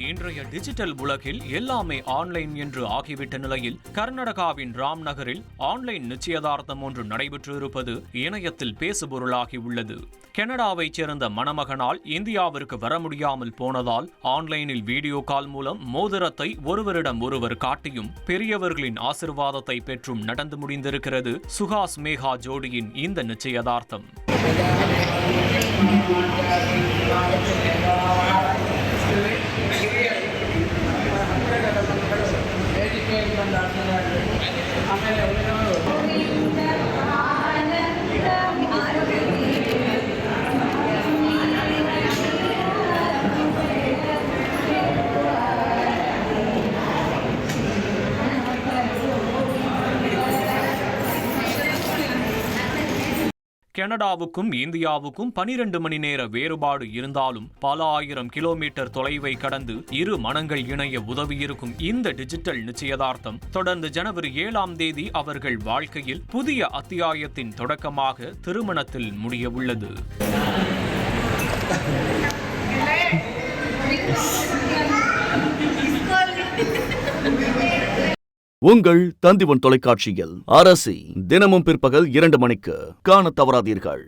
இன்றைய டிஜிட்டல் உலகில் எல்லாமே ஆன்லைன் என்று ஆகிவிட்ட நிலையில் கர்நாடகாவின் ராம் நகரில் ஆன்லைன் நிச்சயதார்த்தம் ஒன்று நடைபெற்று இருப்பது இணையத்தில் பேசுபொருளாகி உள்ளது. கனடாவைச் சேர்ந்த மணமகனால் இந்தியாவிற்கு வர முடியாமல் போனதால் ஆன்லைனில் வீடியோ கால் மூலம் மோதிரத்தை ஒருவரிடம் ஒருவர் காட்டியும் பெரியவர்களின் ஆசிர்வாதத்தை பெற்றும் நடந்து முடிந்திருக்கிறது சுஹாஸ் மேகா ஜோடியின் இந்த நிச்சயதார்த்தம். கனடாவுக்கும் இந்தியாவுக்கும் 12 மணி நேர வேறுபாடு இருந்தாலும் பல ஆயிரம் கிலோமீட்டர் தொலைவை கடந்து இரு மனங்கள் இணைய உதவியிருக்கும் இந்த டிஜிட்டல் நிச்சயதார்த்தம் தொடர்ந்து ஜனவரி 7ஆம் தேதி அவர்கள் வாழ்க்கையில் புதிய அத்தியாயத்தின் தொடக்கமாக திருமணத்தில் முடிய உள்ளது. உங்கள் தந்திவன் தொலைக்காட்சியில் அரசி தினமும் பிற்பகல் 2 மணிக்கு காணத் தவறாதீர்கள்.